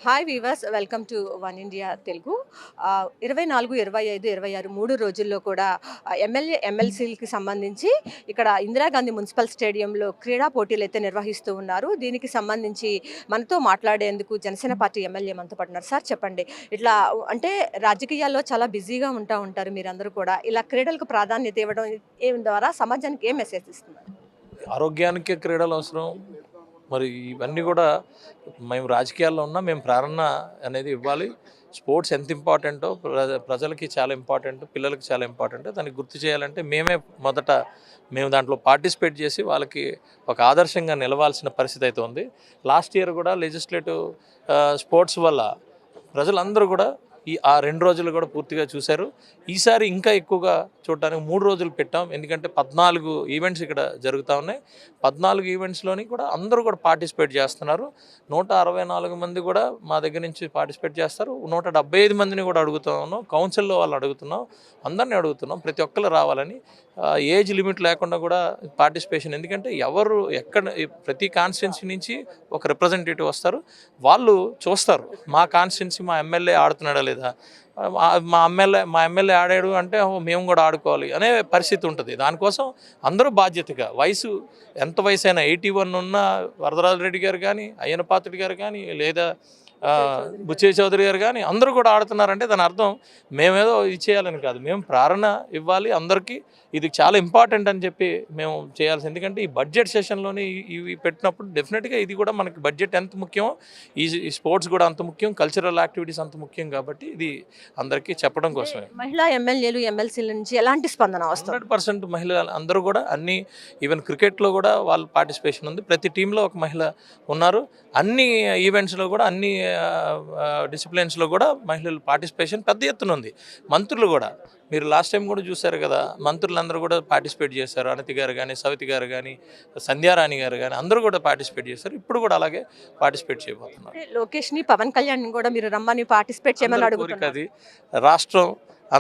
Hi weavers, welcome to one India Telugu. 24, 25, 26 3 రోజుల్లో కూడా MLA ఎమ్మెల్సీలకి సంబంధించి ఇక్కడ ఇందిరాగాంధీ మున్సిపల్ స్టేడియంలో క్రీడా పోటీలు అయితే నిర్వహిస్తూ ఉన్నారు. దీనికి సంబంధించి మనతో మాట్లాడేందుకు జనసేన పార్టీ ఎమ్మెల్యే మనతో పాటు ఉన్నారు. సార్ చెప్పండి, ఇట్లా అంటే రాజకీయాల్లో చాలా బిజీగా ఉంటారు మీరందరూ కూడా. ఇలా క్రీడలకు ప్రాధాన్యత ఇవ్వడం ఏం ద్వారా సమాజానికి ఏం మెసేజ్ ఇస్తున్నారు? ఆరోగ్యానికి క్రీడలు అవసరం. మరి ఇవన్నీ కూడా మేము రాజకీయాల్లో ఉన్నా మేము ప్రేరణ అనేది ఇవ్వాలి. స్పోర్ట్స్ ఎంత ఇంపార్టెంటో ప్రజలకి చాలా ఇంపార్టెంట్, పిల్లలకి చాలా ఇంపార్టెంట్. దానికి గుర్తు చేయాలంటే మేము దాంట్లో పార్టిసిపేట్ చేసి వాళ్ళకి ఒక ఆదర్శంగా నిలవాల్సిన పరిస్థితి అయితే ఉంది. లాస్ట్ ఇయర్ కూడా లెజిస్లేటివ్ స్పోర్ట్స్ వల్ల ప్రజలందరూ కూడా ఆ 2 రోజులు కూడా పూర్తిగా చూశారు. ఈసారి ఇంకా ఎక్కువగా చూడటానికి 3 రోజులు పెట్టాం. ఎందుకంటే 14 ఈవెంట్స్ ఇక్కడ జరుగుతూ ఉన్నాయి. 14 ఈవెంట్స్లోని కూడా అందరూ కూడా పార్టిసిపేట్ చేస్తున్నారు. 164 మంది కూడా మా దగ్గర నుంచి పార్టిసిపేట్ చేస్తారు. 175 మందిని కూడా అడుగుతూ ఉన్నాం. కౌన్సిల్లో వాళ్ళు అడుగుతున్నాం, అందరినీ అడుగుతున్నాం ప్రతి ఒక్కరు రావాలని. ఏజ్ లిమిట్ లేకుండా కూడా పార్టిసిపేషన్. ఎందుకంటే ఎవరు ఎక్కడ ప్రతి కాన్స్టిట్యున్సీ నుంచి ఒక రిప్రజెంటేటివ్ వస్తారు. వాళ్ళు చూస్తారు మా కాన్స్టిట్యున్సీ మా ఎమ్మెల్యే ఆడుతున్నాడా లేదా, మా ఎమ్మెల్యే ఆడాడు అంటే మేము కూడా ఆడుకోవాలి అనే పరిస్థితి ఉంటుంది. దానికోసం అందరూ బాధ్యతగా ఎంత వయసు అయినా 81 ఉన్న వరదరాజరెడ్డి గారు కానీ, అయ్యన పాత్రుడి గారు కానీ, లేదా బుచ్చయ్య చౌదరి గారు కానీ అందరూ కూడా ఆడుతున్నారంటే దాని అర్థం మేమేదో ఇచ్చేయాలని కాదు, మేము ప్రేరణ ఇవ్వాలి అందరికీ. ఇది చాలా ఇంపార్టెంట్ అని చెప్పి మేము చేయాల్సి. ఎందుకంటే ఈ బడ్జెట్ సెషన్లోని ఇవి పెట్టినప్పుడు డెఫినెట్గా ఇది కూడా మనకి బడ్జెట్ ఎంత ముఖ్యమో ఈ స్పోర్ట్స్ కూడా అంత ముఖ్యం, కల్చరల్ యాక్టివిటీస్ అంత ముఖ్యం. కాబట్టి ఇది అందరికీ చెప్పడం కోసమే. మహిళా ఎమ్మెల్యేలు ఎమ్మెల్సీల నుంచి ఎలాంటి స్పందన వస్తుంది? 100% మహిళలు అందరూ కూడా ఈవెన్ క్రికెట్లో కూడా వాళ్ళ పార్టిసిపేషన్ ఉంది. ప్రతి టీంలో ఒక మహిళ ఉన్నారు. అన్ని ఈవెంట్స్లో కూడా అన్ని డిసిప్లిన్స్లో కూడా మహిళల పార్టిసిపేషన్ పెద్ద ఎత్తున ఉంది. మంత్రులు కూడా మీరు లాస్ట్ టైం కూడా చూశారు కదా, మంత్రులందరూ కూడా పార్టిసిపేట్ చేశారు. అనతి గారు కానీ, సవితి గారు కానీ, సంధ్యారాణి గారు కానీ అందరూ కూడా పార్టిసిపేట్ చేశారు. ఇప్పుడు కూడా అలాగే పార్టిసిపేట్ చేయబోతున్నారు. లోకేష్ని, పవన్ కళ్యాణ్ కూడా మీరు రమ్మని పార్టిసిపేట్ చేయమని అడుగుతున్నారు. అది రాష్ట్రం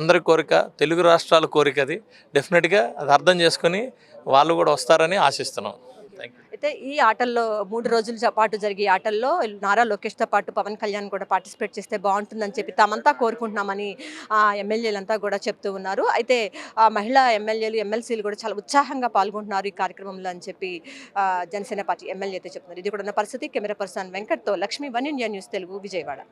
అందరి కోరిక, తెలుగు రాష్ట్రాల కోరిక. అది డెఫినెట్గా అది అర్థం చేసుకుని వాళ్ళు కూడా వస్తారని ఆశిస్తున్నాం. అయితే ఈ ఆటల్లో 3 రోజుల పాటు జరిగే ఆటల్లో నారా లోకేష్తో పాటు పవన్ కళ్యాణ్ కూడా పార్టిసిపేట్ చేస్తే బాగుంటుందని చెప్పి తామంతా కోరుకుంటున్నామని ఎమ్మెల్యేలంతా కూడా చెప్తూ ఉన్నారు. అయితే మహిళా ఎమ్మెల్యేలు ఎమ్మెల్సీలు కూడా చాలా ఉత్సాహంగా పాల్గొంటున్నారు ఈ కార్యక్రమంలో అని చెప్పి జనసేన పార్టీ ఎమ్మెల్యే అయితే చెప్తున్నారు. ఇది కూడా ఉన్న పరిస్థితి. కెమెరా పర్సన్ వెంకట్తో Lakshmi, one India news Telugu, Vijayawada.